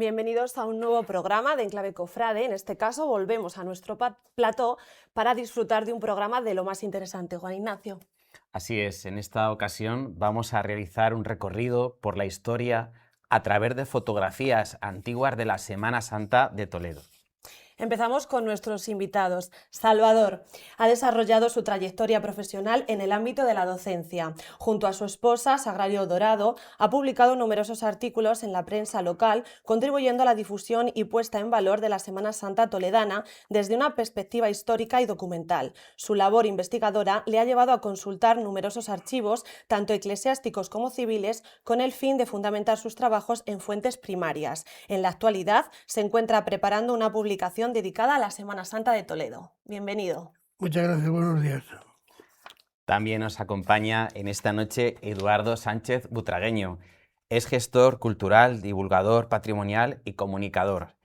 Bienvenidos a un nuevo programa de Enclave Cofrade. En este caso volvemos a nuestro plató para disfrutar de un programa de lo más interesante. Juan Ignacio. Así es, en esta ocasión vamos a realizar un recorrido por la historia a través de fotografías antiguas de la Semana Santa de Toledo. Empezamos con nuestros invitados. Salvador ha desarrollado su trayectoria profesional en el ámbito de la docencia. Junto a su esposa, Sagrario Dorado, ha publicado numerosos artículos en la prensa local, contribuyendo a la difusión y puesta en valor de la Semana Santa toledana desde una perspectiva histórica y documental. Su labor investigadora le ha llevado a consultar numerosos archivos, tanto eclesiásticos como civiles, con el fin de fundamentar sus trabajos en fuentes primarias. En la actualidad se encuentra preparando una publicación dedicada a la Semana Santa de Toledo. Bienvenido. Muchas gracias, buenos días. También nos acompaña en esta noche Eduardo Sánchez Butragueño. Es gestor cultural, divulgador patrimonial y comunicador.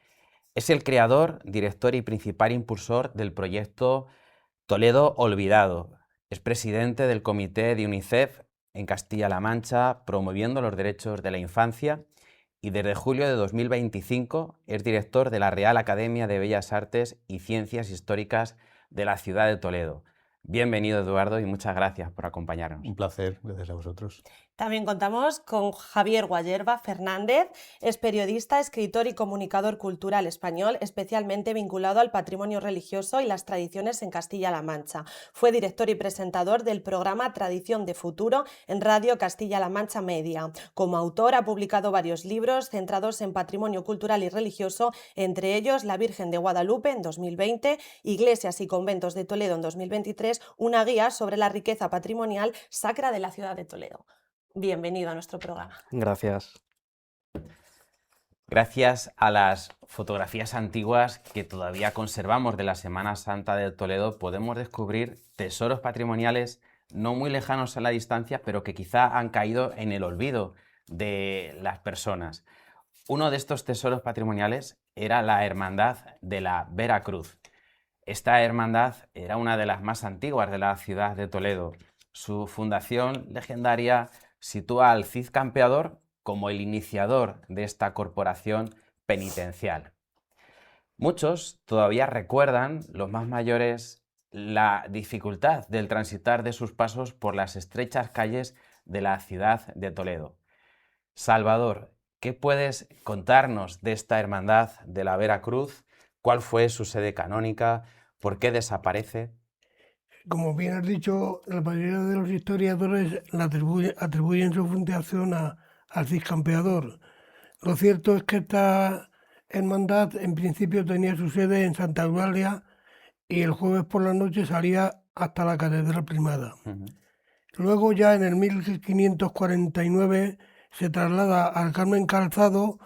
Es el creador, director y principal impulsor del proyecto Toledo Olvidado. Es presidente del comité de UNICEF en Castilla-La Mancha, promoviendo los derechos de la infancia, y desde julio de 2025 es director de la Real Academia de Bellas Artes y Ciencias Históricas de la ciudad de Toledo. Bienvenido, Eduardo, y muchas gracias por acompañarnos. Un placer, gracias a vosotros. También contamos con Javier Guayerba Fernández, es periodista, escritor y comunicador cultural español, especialmente vinculado al patrimonio religioso y las tradiciones en Castilla-La Mancha. Fue director y presentador del programa Tradición de Futuro en Radio Castilla-La Mancha Media. Como autor ha publicado varios libros centrados en patrimonio cultural y religioso, entre ellos La Virgen de Guadalupe en 2020, Iglesias y Conventos de Toledo en 2023, una guía sobre la riqueza patrimonial sacra de la ciudad de Toledo. Bienvenido a nuestro programa. Gracias. Gracias a las fotografías antiguas que todavía conservamos de la Semana Santa de Toledo, podemos descubrir tesoros patrimoniales no muy lejanos a la distancia, pero que quizá han caído en el olvido de las personas. Uno de estos tesoros patrimoniales era la Hermandad de la Vera Cruz. Esta hermandad era una de las más antiguas de la ciudad de Toledo. Su fundación legendaria sitúa al Cid Campeador como el iniciador de esta corporación penitencial. Muchos todavía recuerdan, los más mayores, la dificultad del transitar de sus pasos por las estrechas calles de la ciudad de Toledo. Salvador, ¿qué puedes contarnos de esta hermandad de la Vera Cruz? ¿Cuál fue su sede canónica? ¿Por qué desaparece? Como bien has dicho, la mayoría de los historiadores atribuyen su fundación al Cid Campeador. Lo cierto es que esta hermandad en principio tenía su sede en Santa Eulalia y el jueves por la noche salía hasta la Catedral Primada. Luego ya en el 1549 se traslada al Carmen Calzado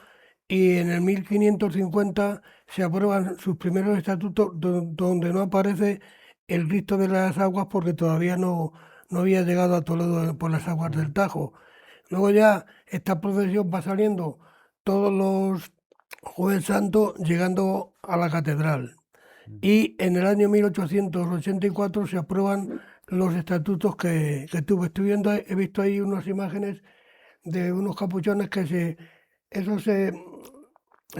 y en el 1550 se aprueban sus primeros estatutos donde no aparece el Cristo de las Aguas porque todavía no había llegado a Toledo por las aguas del Tajo. Luego ya esta procesión va saliendo todos los Jueves Santos llegando a la catedral. Y en el año 1884 se aprueban los estatutos que tuve. He visto ahí unas imágenes de unos capuchones que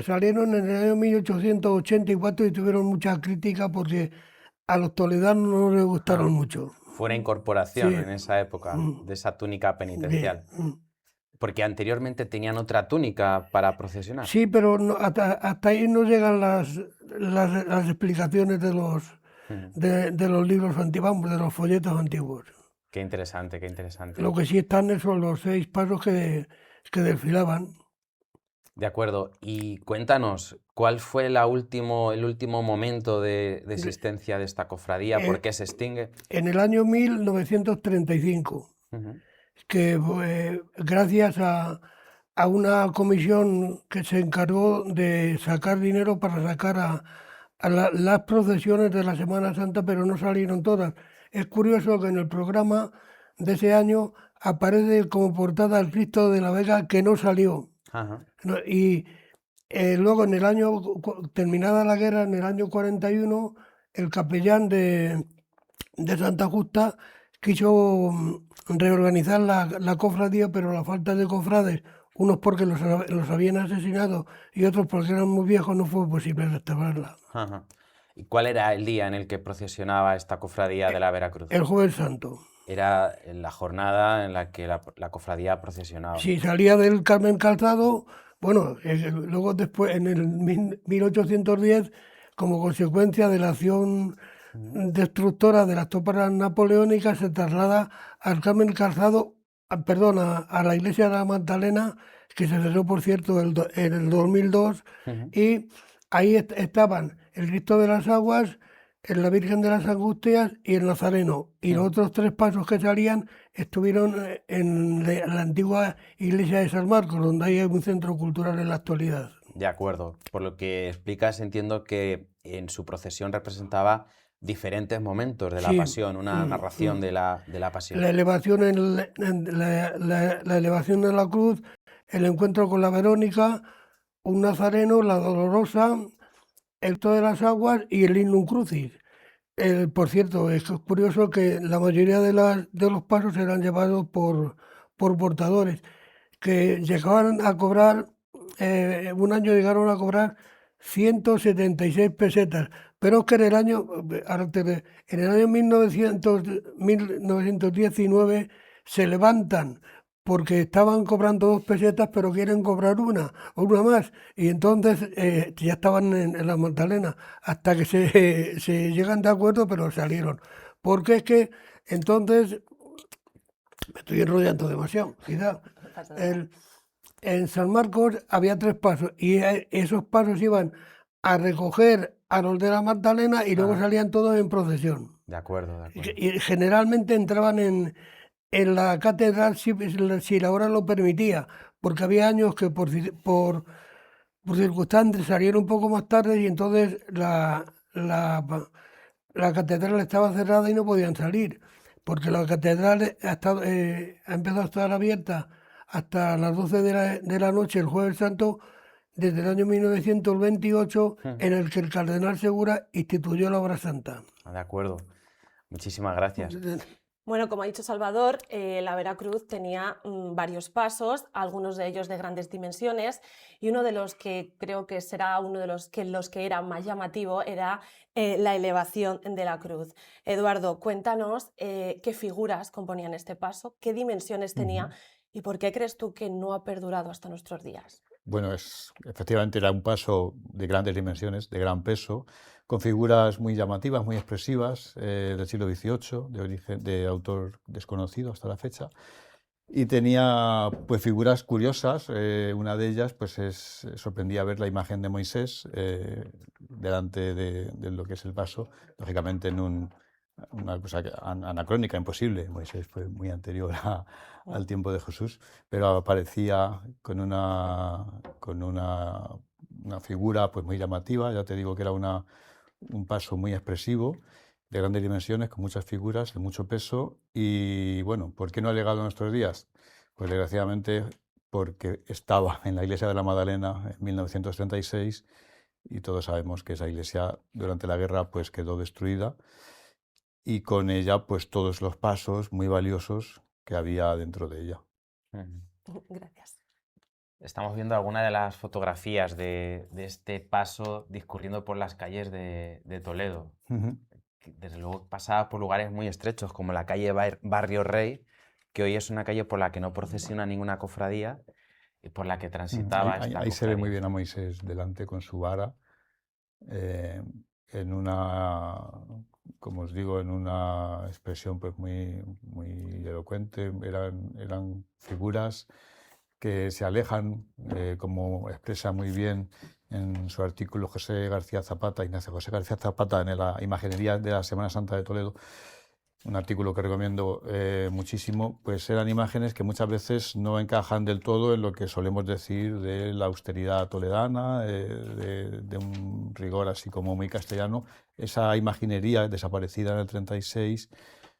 salieron en el año 1884 y tuvieron mucha crítica porque a los toledanos no les gustaron mucho. Fue una incorporación Sí. en esa época de esa túnica penitencial. Porque anteriormente tenían otra túnica para procesionar. Sí, pero hasta ahí no llegan las explicaciones de los libros antiguos, de los folletos antiguos. Qué interesante, qué interesante. Lo que sí están son los 6 pasos que desfilaban. De acuerdo. Y cuéntanos, ¿cuál fue el último momento de existencia de esta cofradía? ¿Por qué se extingue? En el año 1935, que gracias a una comisión que se encargó de sacar dinero para sacar a las procesiones de la Semana Santa, pero no salieron todas. Es curioso que en el programa de ese año aparece como portada el Cristo de la Vega que no salió. Y luego en el año, terminada la guerra, en el año 41, el capellán de Santa Justa quiso reorganizar la cofradía, pero la falta de cofrades unos porque los habían asesinado y otros porque eran muy viejos, no fue posible restaurarla. Ajá. ¿Y cuál era el día en el que procesionaba esta cofradía de la Veracruz? El Jueves Santo. Era en la jornada en la que la cofradía procesionaba. Si salía del Carmen Calzado, bueno, luego después, en el 1810, como consecuencia de la acción Ujú. destructora de las tropas napoleónicas, se traslada al Carmen Calzado, perdón, a la iglesia de la Magdalena, que se cerró, por cierto, en el 2002, Ujú. y ahí estaban el Cristo de las Aguas, la Virgen de las Angustias y el Nazareno. Y los Ujú. otros tres pasos que salían estuvieron en la antigua iglesia de San Marcos, donde hay un centro cultural en la actualidad. De acuerdo. Por lo que explicas, entiendo que en su procesión representaba diferentes momentos de la Sí, pasión, una narración de la pasión. la elevación la elevación de la cruz, el encuentro con la Verónica, un Nazareno, la Dolorosa, el Cristo de las Aguas y el Lignum Crucis. Por cierto, es curioso que la mayoría de los pasos eran llevados por portadores, que llegaban a cobrar, un año llegaron a cobrar 176 pesetas, pero es que en el año 1919 se levantan porque estaban cobrando 2 pesetas, pero quieren cobrar una o una más, y entonces ya estaban en la Magdalena, hasta que se llegan de acuerdo, pero salieron. Porque es que entonces, me estoy enrollando demasiado, quizá. No pasa nada. El, en San Marcos había 3 pasos y esos pasos iban a recoger a los de la Magdalena y luego Ajá. salían todos en procesión. De acuerdo, de acuerdo. Y generalmente entraban en la catedral si la hora lo permitía, porque había años que por circunstancias salieron un poco más tarde y entonces la catedral estaba cerrada y no podían salir, porque la catedral ha empezado a estar abierta hasta las 12 de la noche el Jueves Santo desde el año 1928, Ujú. en el que el cardenal Segura instituyó la obra santa. De acuerdo. Muchísimas gracias. Bueno, como ha dicho Salvador, la Veracruz tenía varios pasos, algunos de ellos de grandes dimensiones, y uno de los que creo que será uno de los que era más llamativo era la elevación de la cruz. Eduardo, cuéntanos qué figuras componían este paso, qué dimensiones tenía Ujú. y por qué crees tú que no ha perdurado hasta nuestros días. Bueno, efectivamente era un paso de grandes dimensiones, de gran peso, con figuras muy llamativas, muy expresivas, del siglo XVIII, de autor desconocido hasta la fecha. Y tenía pues figuras curiosas. Una de ellas pues sorprendía ver la imagen de Moisés delante de lo que es el paso, lógicamente en una cosa anacrónica, imposible. Moisés fue muy anterior al tiempo de Jesús, pero aparecía con una figura pues muy llamativa. Ya te digo que era un paso muy expresivo, de grandes dimensiones, con muchas figuras, de mucho peso. Y bueno, ¿por qué no ha llegado a nuestros días? Pues desgraciadamente porque estaba en la iglesia de la Magdalena en 1936 y todos sabemos que esa iglesia durante la guerra pues quedó destruida y con ella pues todos los pasos muy valiosos que había dentro de ella. Ujú. Gracias. Estamos viendo algunas de las fotografías de este paso discurriendo por las calles de Toledo. Ujú. Desde luego pasaba por lugares muy estrechos, como la calle Barrio Rey, que hoy es una calle por la que no procesiona ninguna cofradía y por la que transitaba esta Ahí se ve muy cofradía. bien a Moisés delante con su vara, eh, en una, como os digo, en una expresión pues muy, muy elocuente. Eran figuras que se alejan, como expresa muy bien en su artículo José García Zapata, Ignacio José García Zapata, en la Imaginería de la Semana Santa de Toledo, un artículo que recomiendo muchísimo. Pues eran imágenes que muchas veces no encajan del todo en lo que solemos decir de la austeridad toledana, de un rigor así como muy castellano. Esa imaginería desaparecida en el 36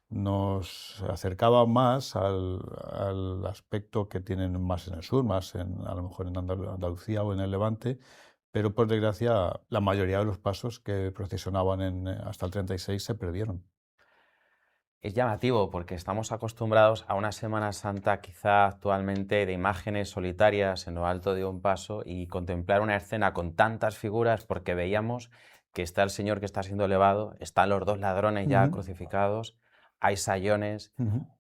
nos acercaba más al aspecto que tienen más en el sur, más a lo mejor en Andalucía o en el Levante, pero por desgracia la mayoría de los pasos que procesionaban hasta el 36 se perdieron. Es llamativo porque estamos acostumbrados a una Semana Santa quizá actualmente de imágenes solitarias en lo alto de un paso y contemplar una escena con tantas figuras porque veíamos que está el Señor que está siendo elevado, están los dos ladrones ya crucificados, hay sayones,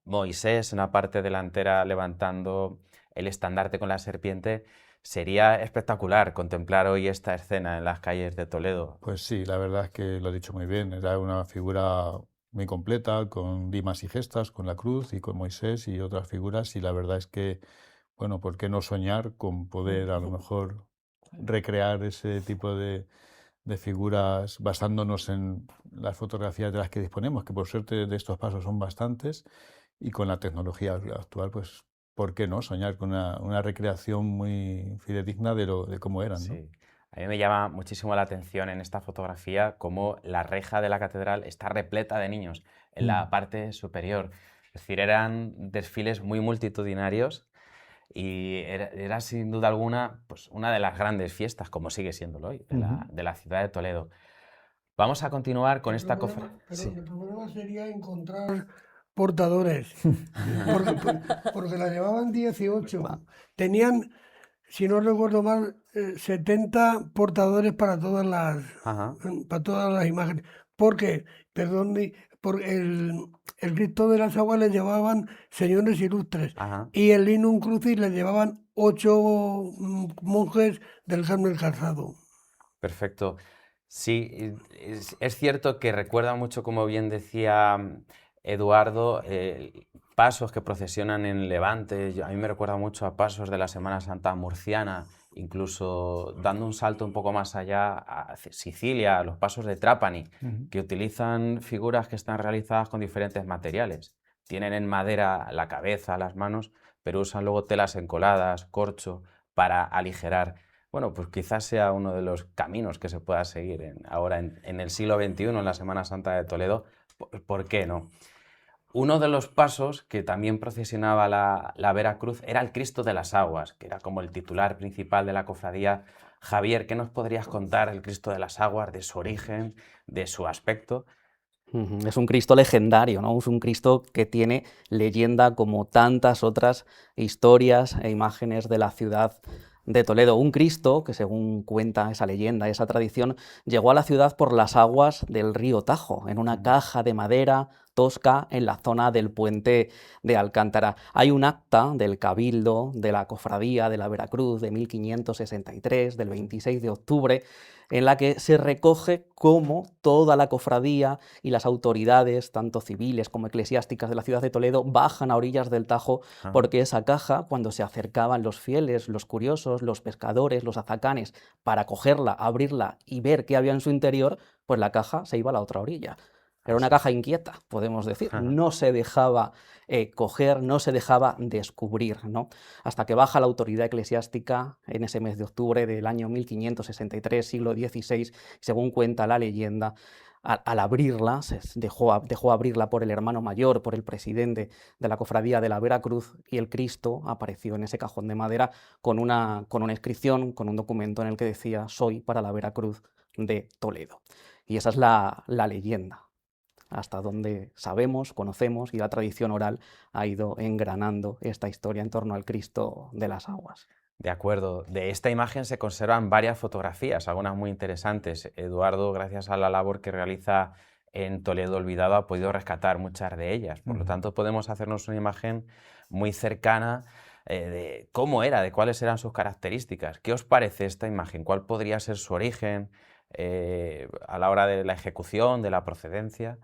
Moisés en la parte delantera levantando el estandarte con la serpiente. Sería espectacular contemplar hoy esta escena en las calles de Toledo. Pues sí, la verdad es que lo has dicho muy bien. Era una figura muy completa, con limas y gestas, con la cruz y con Moisés y otras figuras. Y la verdad es que, bueno, ¿por qué no soñar con poder a lo mejor recrear ese tipo de figuras basándonos en las fotografías de las que disponemos, que por suerte de estos pasos son bastantes, y con la tecnología actual, pues, ¿por qué no soñar con una recreación muy fidedigna de cómo eran, ¿no? Sí. A mí me llama muchísimo la atención en esta fotografía cómo la reja de la catedral está repleta de niños en la parte superior. Es decir, eran desfiles muy multitudinarios y era sin duda alguna pues, una de las grandes fiestas, como sigue siéndolo hoy, de la ciudad de Toledo. Vamos a continuar con esta cofradía. El problema sería encontrar portadores, porque la llevaban 18. Tenían, si no recuerdo mal, 70 portadores Ajá. para todas las imágenes. Porque, perdón, por el Cristo de las Aguas le llevaban señores ilustres Ajá. y el Linum Crucis le llevaban 8 monjes del Carmen Calzado. Perfecto. Sí, es cierto que recuerda mucho, como bien decía Eduardo, pasos que procesionan en Levante. A mí me recuerda mucho a pasos de la Semana Santa murciana, incluso dando un salto un poco más allá a Sicilia, a los pasos de Trapani, que utilizan figuras que están realizadas con diferentes materiales. Tienen en madera la cabeza, las manos, pero usan luego telas encoladas, corcho, para aligerar. Bueno, pues quizás sea uno de los caminos que se pueda seguir ahora en el siglo XXI, en la Semana Santa de Toledo. ¿Por qué no? Uno de los pasos que también procesionaba la Veracruz era el Cristo de las Aguas, que era como el titular principal de la cofradía. Javier, ¿qué nos podrías contar del Cristo de las Aguas, de su origen, de su aspecto? Es un Cristo legendario, ¿no? Es un Cristo que tiene leyenda como tantas otras historias e imágenes de la ciudad de Toledo. Un Cristo que, según cuenta esa leyenda, esa tradición, llegó a la ciudad por las aguas del río Tajo, en una caja de madera tosca en la zona del puente de Alcántara. Hay un acta del Cabildo de la Cofradía de la Veracruz de 1563, del 26 de octubre, en la que se recoge cómo toda la cofradía y las autoridades, tanto civiles como eclesiásticas de la ciudad de Toledo, bajan a orillas del Tajo porque esa caja, cuando se acercaban los fieles, los curiosos, los pescadores, los azacanes, para cogerla, abrirla y ver qué había en su interior, pues la caja se iba a la otra orilla. Era una caja inquieta, podemos decir. No se dejaba coger, no se dejaba descubrir, ¿no? Hasta que baja la autoridad eclesiástica en ese mes de octubre del año 1563, siglo XVI, según cuenta la leyenda. Al abrirla, dejó abrirla por el hermano mayor, por el presidente de la cofradía de la Veracruz, y el Cristo apareció en ese cajón de madera con una inscripción, con un documento en el que decía: soy para la Veracruz de Toledo. Y esa es la leyenda, hasta donde sabemos, conocemos, y la tradición oral ha ido engranando esta historia en torno al Cristo de las Aguas. De acuerdo. De esta imagen se conservan varias fotografías, algunas muy interesantes. Eduardo, gracias a la labor que realiza en Toledo Olvidado, ha podido rescatar muchas de ellas. Por lo tanto, podemos hacernos una imagen muy cercana de cómo era, de cuáles eran sus características. ¿Qué os parece esta imagen? ¿Cuál podría ser su origen a la hora de la ejecución, de la procedencia?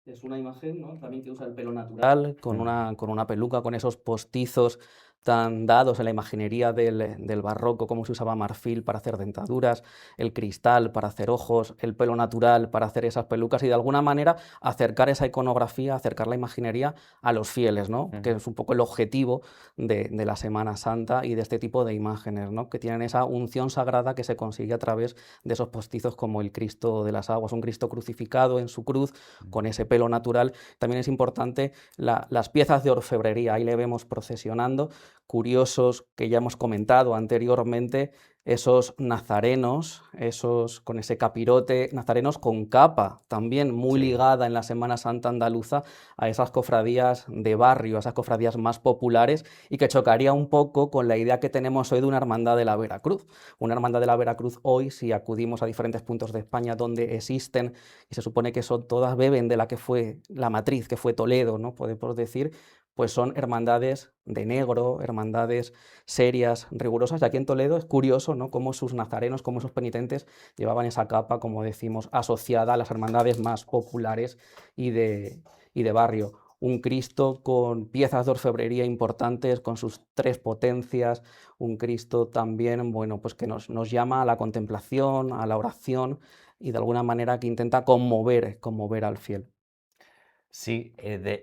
Es una imagen, ¿no?, también que usa el pelo natural, con una peluca, con esos postizos tan dados en la imaginería del barroco, como se usaba marfil para hacer dentaduras, el cristal para hacer ojos, el pelo natural para hacer esas pelucas, y de alguna manera acercar esa iconografía, acercar la imaginería a los fieles, ¿no? Que es un poco el objetivo de la Semana Santa y de este tipo de imágenes, ¿no?, que tienen esa unción sagrada que se consigue a través de esos postizos, como el Cristo de las Aguas, un Cristo crucificado en su cruz, con ese pelo natural. También es importante las piezas de orfebrería. Ahí le vemos procesionando curiosos que ya hemos comentado anteriormente, esos nazarenos, esos con ese capirote, nazarenos con capa, también muy Sí. ligada en la Semana Santa andaluza a esas cofradías de barrio, a esas cofradías más populares, y que chocaría un poco con la idea que tenemos hoy de una hermandad de la Veracruz. Una hermandad de la Veracruz hoy, si acudimos a diferentes puntos de España donde existen, y se supone que son todas beben de la que fue la matriz, que fue Toledo, ¿no? Podemos decir, pues son hermandades de negro, hermandades serias, rigurosas. Y aquí en Toledo es curioso, ¿no?, cómo sus nazarenos, cómo sus penitentes llevaban esa capa, como decimos, asociada a las hermandades más populares y de barrio. Un Cristo con piezas de orfebrería importantes, con sus 3 potencias, un Cristo también, bueno, pues que nos llama a la contemplación, a la oración, y de alguna manera que intenta conmover al fiel. Sí,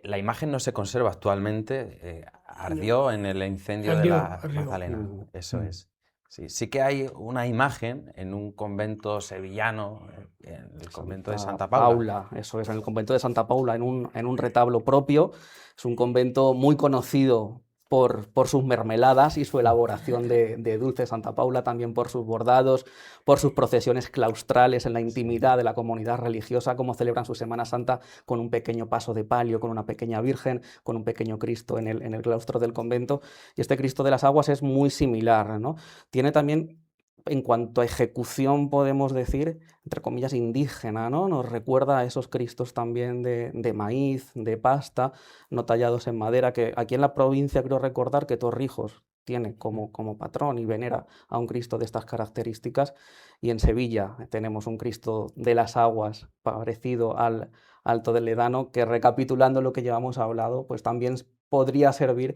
la imagen no se conserva actualmente, ardió en el incendio de Ardió, la ardió. Magdalena, eso Mm. es. Sí, sí que hay una imagen en un convento sevillano, en el convento de Santa Paula. Eso es, en el convento de Santa Paula, en un retablo propio. Es un convento muy conocido por sus mermeladas y su elaboración de dulce. Santa Paula también por sus bordados, por sus procesiones claustrales en la intimidad de la comunidad religiosa, como celebran su Semana Santa con un pequeño paso de palio, con una pequeña Virgen, con un pequeño Cristo en el claustro del convento. Y este Cristo de las Aguas es muy similar, ¿no? Tiene también, en cuanto a ejecución, podemos decir, entre comillas, indígena, ¿no? Nos recuerda a esos Cristos también de maíz, de pasta, no tallados en madera, que aquí en la provincia creo recordar que Torrijos tiene como patrón y venera a un Cristo de estas características, y en Sevilla tenemos un Cristo de las Aguas parecido al toledano, que, recapitulando lo que llevamos hablado, pues también podría servir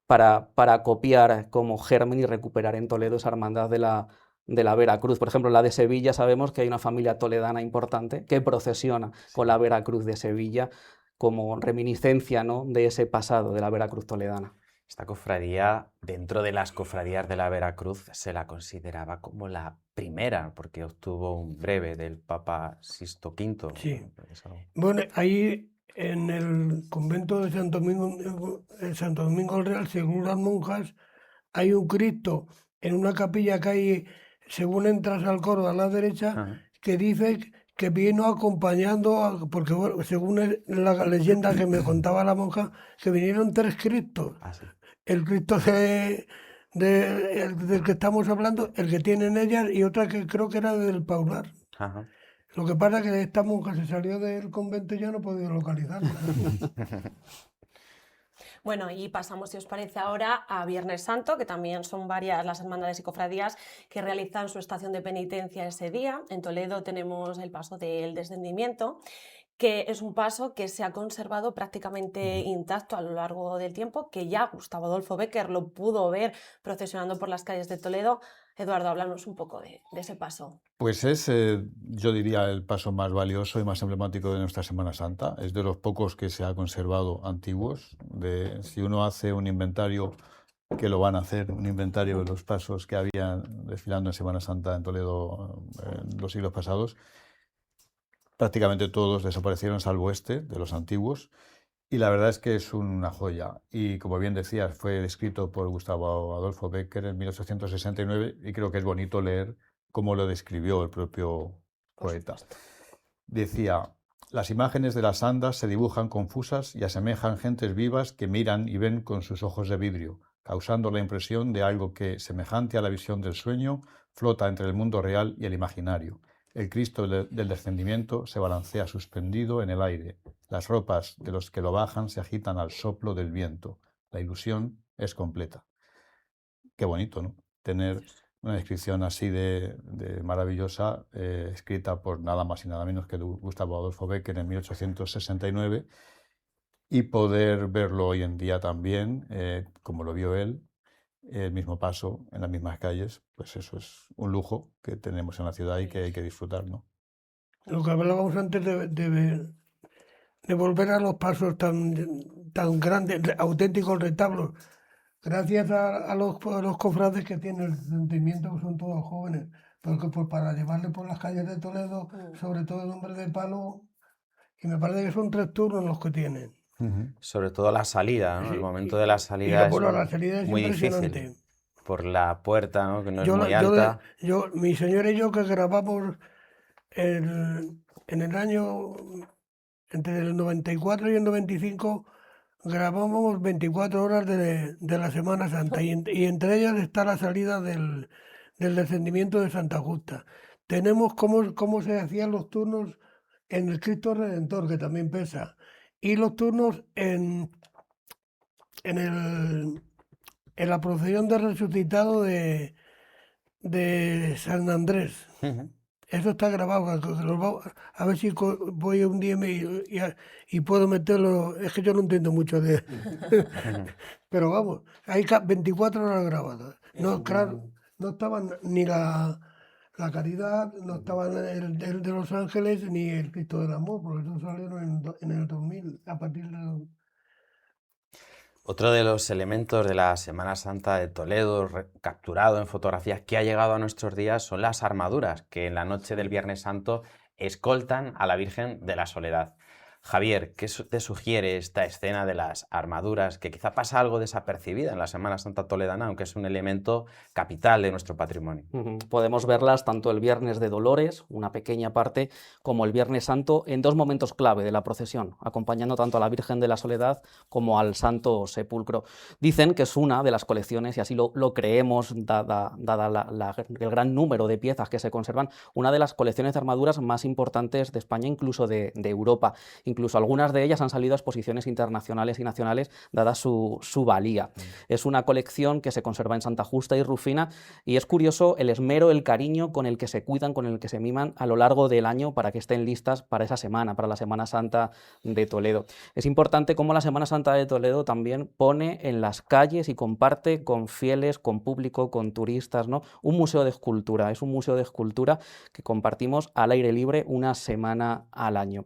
para copiar como germen y recuperar en Toledo esa hermandad de la Veracruz. Por ejemplo, la de Sevilla, sabemos que hay una familia toledana importante que procesiona con la Veracruz de Sevilla como reminiscencia, ¿no?, de ese pasado de la Veracruz toledana. Esta cofradía, dentro de las cofradías de la Veracruz, se la consideraba como la primera, porque obtuvo un breve del Papa Sixto V. Sí. Eso. Bueno, ahí en el convento de Santo Domingo el Real, según las monjas, hay un Cristo en una capilla que hay, según entras al coro a la derecha, Ajá. que dice que vino acompañando, porque bueno, según la leyenda que me contaba la monja, que vinieron 3 Cristos. Ah, sí. El Cristo del que estamos hablando, el que tienen ellas, y otra que creo que era del Paular. Ajá. Lo que pasa es que esta monja se salió del convento y ya no he podido localizarla. Bueno, y pasamos, si os parece, ahora a Viernes Santo, que también son varias las hermandades y cofradías que realizan su estación de penitencia ese día. En Toledo tenemos el paso del Descendimiento, que es un paso que se ha conservado prácticamente intacto a lo largo del tiempo, que ya Gustavo Adolfo Bécquer lo pudo ver procesionando por las calles de Toledo. Eduardo, háblanos un poco de ese paso. Pues es, yo diría, el paso más valioso y más emblemático de nuestra Semana Santa. Es de los pocos que se ha conservado antiguos. Si uno hace un inventario, que lo van a hacer, un inventario de los pasos que había desfilando en Semana Santa en Toledo en los siglos pasados, prácticamente todos desaparecieron, salvo este, de los antiguos. Y la verdad es que es una joya. Y como bien decías, fue escrito por Gustavo Adolfo Bécquer en 1869, y creo que es bonito leer cómo lo describió el propio poeta. Decía: las imágenes de las andas se dibujan confusas y asemejan gentes vivas que miran y ven con sus ojos de vidrio, causando la impresión de algo que, semejante a la visión del sueño, flota entre el mundo real y el imaginario. El Cristo del Descendimiento se balancea suspendido en el aire. Las ropas de los que lo bajan se agitan al soplo del viento. La ilusión es completa. Qué bonito, ¿no? Tener una descripción así de maravillosa, escrita por nada más y nada menos que Gustavo Adolfo Bécquer en 1869, y poder verlo hoy en día también, como lo vio él, el mismo paso en las mismas calles. Pues eso es un lujo que tenemos en la ciudad y que hay que disfrutar, ¿no? Lo que hablábamos antes de volver a los pasos tan grandes, auténticos retablos, gracias a los cofrades que tienen el sentimiento, que son todos jóvenes, porque pues para llevarle por las calles de Toledo, sobre todo el hombre de palo, y me parece que son 3 turnos los que tienen. Sobre todo la salida, ¿no? Sí, El momento de la salida es bueno, la salida es muy impresionante. difícil. Por la puerta, ¿no? Que no es Yo, muy la- yo, alta. mi señora y yo que grabamos en el año, entre el 94 y el 95, grabábamos 24 horas de la Semana Santa y entre ellas está la salida del descendimiento de Santa Justa. Tenemos cómo se hacían los turnos en el Cristo Redentor, que también pesa, y los turnos en, el, en la procesión de resucitado de San Andrés. Ujú. Eso está grabado. A ver si voy un día y puedo meterlo. Es que yo no entiendo mucho de. Pero vamos, hay 24 horas grabadas. No, claro, no estaban ni la Caridad, no estaban el de Los Ángeles ni el Cristo del Amor, porque esos salieron en el 2000, a partir de. Otro de los elementos de la Semana Santa de Toledo, capturado en fotografías que ha llegado a nuestros días, son las armaduras que en la noche del Viernes Santo escoltan a la Virgen de la Soledad. Javier, ¿qué te sugiere esta escena de las armaduras, que quizá pasa algo desapercibida en la Semana Santa toledana, aunque es un elemento capital de nuestro patrimonio? Podemos verlas tanto el Viernes de Dolores, una pequeña parte, como el Viernes Santo, en dos momentos clave de la procesión, acompañando tanto a la Virgen de la Soledad como al Santo Sepulcro. Dicen que es una de las colecciones, y así lo creemos, dada el gran número de piezas que se conservan, una de las colecciones de armaduras más importantes de España, incluso de Europa. Incluso algunas de ellas han salido a exposiciones internacionales y nacionales, dada su valía. Es una colección que se conserva en Santa Justa y Rufina, y es curioso el esmero, el cariño con el que se cuidan, con el que se miman a lo largo del año para que estén listas para esa semana, para la Semana Santa de Toledo. Es importante cómo la Semana Santa de Toledo también pone en las calles y comparte con fieles, con público, con turistas, ¿no? Un museo de escultura, es un museo de escultura que compartimos al aire libre una semana al año.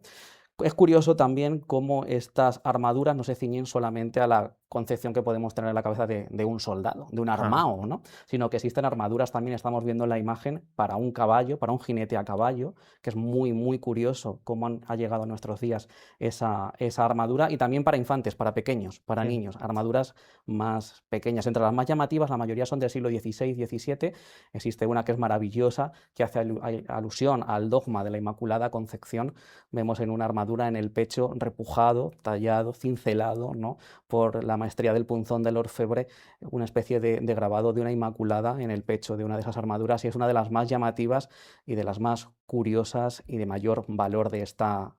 Es curioso también cómo estas armaduras no se ciñen solamente a la concepción que podemos tener en la cabeza de un soldado, de un armao, ¿no? Sino que existen armaduras también, estamos viendo en la imagen, para un caballo, para un jinete a caballo, que es muy, muy curioso cómo ha llegado a nuestros días esa armadura, y también para infantes, para pequeños, para niños, armaduras más pequeñas. Entre las más llamativas, la mayoría son del siglo XVI, XVII, existe una que es maravillosa, que hace alusión al dogma de la Inmaculada Concepción. Vemos en una armadura en el pecho repujado, tallado, cincelado, ¿no?, por la maestría del punzón del orfebre, una especie de grabado de una Inmaculada en el pecho de una de esas armaduras, y es una de las más llamativas y de las más curiosas y de mayor valor de esta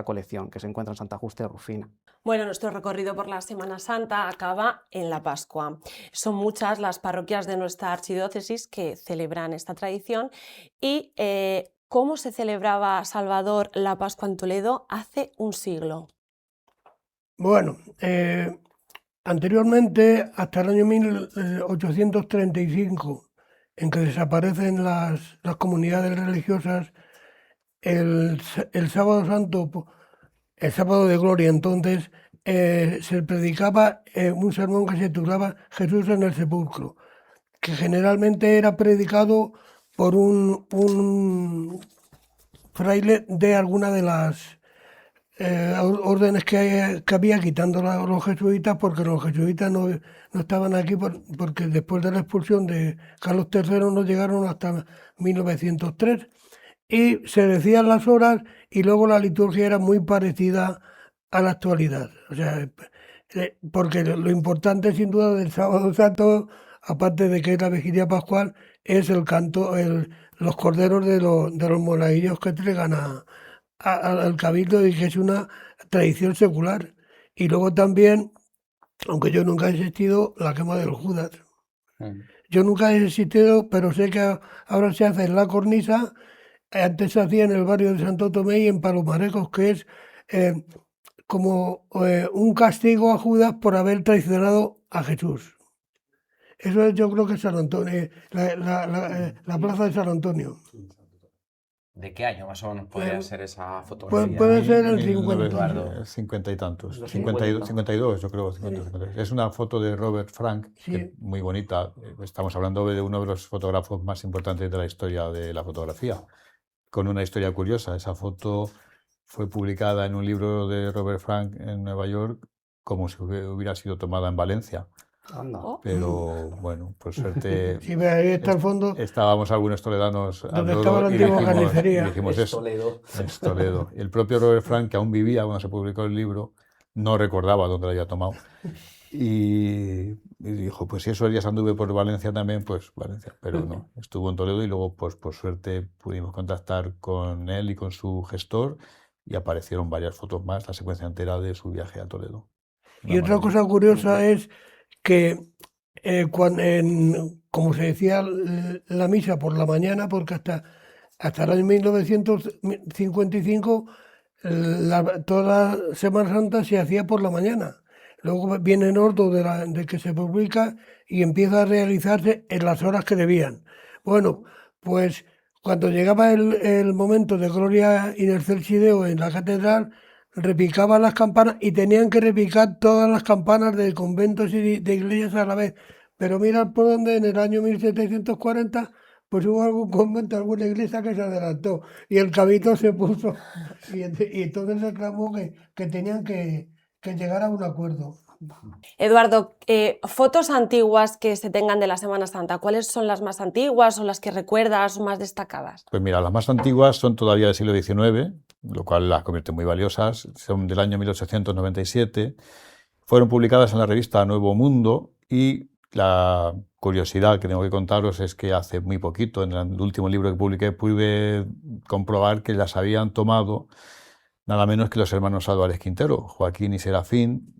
colección, que se encuentra en Santa Justa y Rufina. Bueno, nuestro recorrido por la Semana Santa acaba en la Pascua. Son muchas las parroquias de nuestra archidiócesis que celebran esta tradición. Y ¿cómo se celebraba, Salvador, la Pascua en Toledo hace un siglo? Bueno, anteriormente, hasta el año 1835, en que desaparecen las comunidades religiosas, el sábado santo, el sábado de gloria, entonces, se predicaba un sermón que se titulaba Jesús en el sepulcro, que generalmente era predicado por un fraile de alguna de las órdenes que había, quitando los jesuitas, porque los jesuitas no estaban aquí porque después de la expulsión de Carlos III no llegaron hasta 1903, y se decían las horas y luego la liturgia era muy parecida a la actualidad. O sea, porque lo importante sin duda del Sábado Santo, aparte de que es la vigilia pascual, es el canto, los corderos de los monaguillos que entregan al cabildo, y que es una tradición secular. Y luego también, aunque yo nunca he asistido, la quema de los Judas. Yo nunca he asistido, pero sé que ahora se hace en la cornisa. Antes se hacía en el barrio de Santo Tomé y en Palomarecos, que es como un castigo a Judas por haber traicionado a Jesús. Eso es, yo creo que es San Antonio, la plaza de San Antonio. ¿De qué año más o menos podría ser esa fotografía? Puede ser el 50. 50 y tantos, Los 52, yo creo. 52. Es una foto de Robert Frank, Sí. muy bonita. Estamos hablando de uno de los fotógrafos más importantes de la historia de la fotografía, con una historia curiosa. Esa foto fue publicada en un libro de Robert Frank en Nueva York como si hubiera sido tomada en Valencia. Anda. Pero bueno, por suerte Sí, ve, ahí está el fondo estábamos algunos toledanos al donde loro estaba la y antigua dijimos, carnicería. dijimos Es eso. Toledo. Es Toledo. Y el propio Robert Frank, que aún vivía cuando se publicó el libro, no recordaba dónde lo había tomado. Y dijo, pues si esos días anduve por Valencia también, pues Valencia. Pero no, estuvo en Toledo y luego, pues por suerte, pudimos contactar con él y con su gestor y aparecieron varias fotos más, la secuencia entera de su viaje a Toledo. Y otra cosa curiosa es que como se decía la misa por la mañana, porque hasta el año 1955 toda la Semana Santa se hacía por la mañana. Luego viene el orden de que se publica y empieza a realizarse en las horas que debían. Bueno, pues cuando llegaba el momento de Gloria in excelsis Deo en la catedral, repicaban las campanas y tenían que repicar todas las campanas de conventos y de iglesias a la vez. Pero mira por dónde en el año 1740 pues hubo algún convento, alguna iglesia que se adelantó y el cabildo se puso y entonces reclamó que tenían que llegar a un acuerdo. Eduardo, fotos antiguas que se tengan de la Semana Santa, ¿cuáles son las más antiguas o las que recuerdas o más destacadas? Pues mira, las más antiguas son todavía del siglo XIX, lo cual las convierte en muy valiosas. Son del año 1897. Fueron publicadas en la revista Nuevo Mundo y la curiosidad que tengo que contaros es que hace muy poquito, en el último libro que publiqué, pude comprobar que las habían tomado nada menos que los hermanos Álvarez Quintero, Joaquín y Serafín,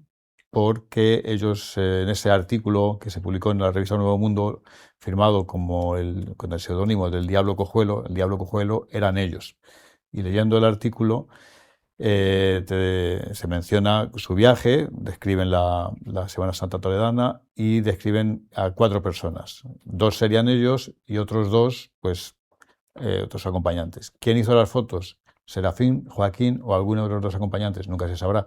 porque ellos en ese artículo que se publicó en la revista Nuevo Mundo, firmado con el seudónimo del Diablo Cojuelo, el Diablo Cojuelo eran ellos. Y leyendo el artículo se menciona su viaje, describen la Semana Santa toledana y describen a 4 personas. 2 serían ellos y otros 2, pues otros acompañantes. ¿Quién hizo las fotos? Serafín, Joaquín o alguno de los 2 acompañantes, nunca se sabrá,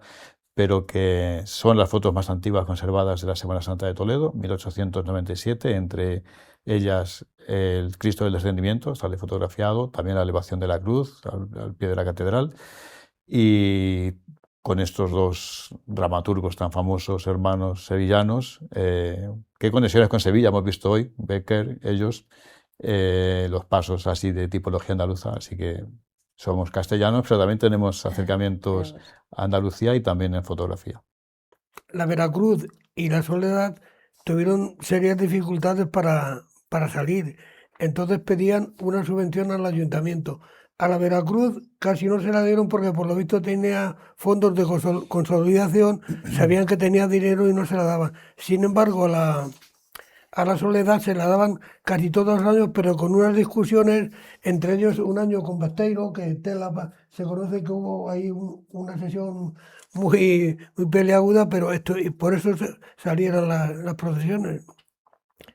pero que son las fotos más antiguas conservadas de la Semana Santa de Toledo, 1897, entre ellas el Cristo del Descendimiento, sale fotografiado, también la elevación de la cruz al pie de la catedral, y con estos 2 dramaturgos tan famosos, hermanos sevillanos, ¿qué conexiones con Sevilla hemos visto hoy? Becker, ellos, los pasos así de tipología andaluza, así que somos castellanos, pero también tenemos acercamientos a Andalucía y también en fotografía. La Veracruz y la Soledad tuvieron serias dificultades para salir, entonces pedían una subvención al ayuntamiento. A la Veracruz casi no se la dieron porque por lo visto tenía fondos de consolidación, sabían que tenía dinero y no se la daban. Sin embargo, a la Soledad se la daban casi todos los años, pero con unas discusiones, entre ellos un año con Besteiro, que se conoce que hubo ahí una sesión muy peleaguda, pero y por eso salieron las procesiones.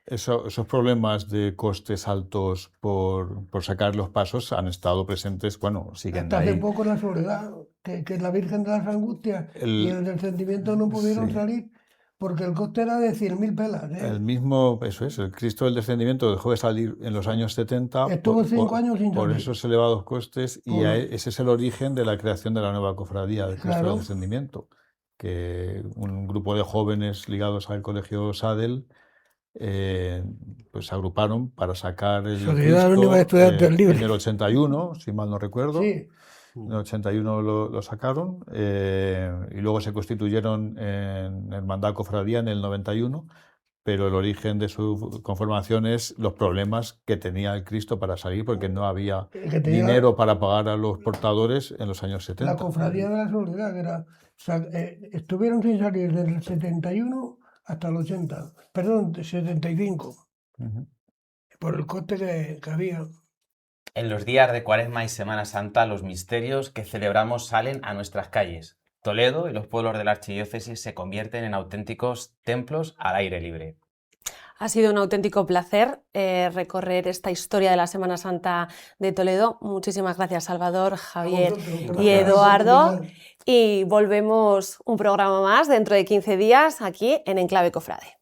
Esos problemas de costes altos por sacar los pasos han estado presentes, bueno, siguen Hasta hace ahí. poco la Soledad, que la Virgen de las Angustias y el Descendimiento no pudieron sí. salir porque el coste era de 100.000 pelas. El mismo, eso es, el Cristo del Descendimiento dejó de salir en los años 70 Estuvo 5 años sin por salir. esos elevados costes y Por- ese es el origen de la creación de la nueva cofradía del Cristo Claro. del Descendimiento, que un grupo de jóvenes ligados al colegio Sadel pues se agruparon para sacar el Sociedad Cristo Anónima de Estudiantes Libres. en el 81, si mal no recuerdo. Sí, En el 81 lo sacaron y luego se constituyeron en Hermandad Cofradía en el 91, pero el origen de su conformación es los problemas que tenía el Cristo para salir porque no había que tenía dinero para pagar a los portadores en los años 70. la Cofradía de la Soledad, que era, estuvieron sin salir desde el 71 hasta el 80, perdón, 75, Ujú. por el coste que había. En los días de Cuaresma y Semana Santa, los misterios que celebramos salen a nuestras calles. Toledo y los pueblos de la archidiócesis se convierten en auténticos templos al aire libre. Ha sido un auténtico placer recorrer esta historia de la Semana Santa de Toledo. Muchísimas gracias, Salvador, Javier y Eduardo. Y volvemos un programa más dentro de 15 días aquí en Enclave Cofrade.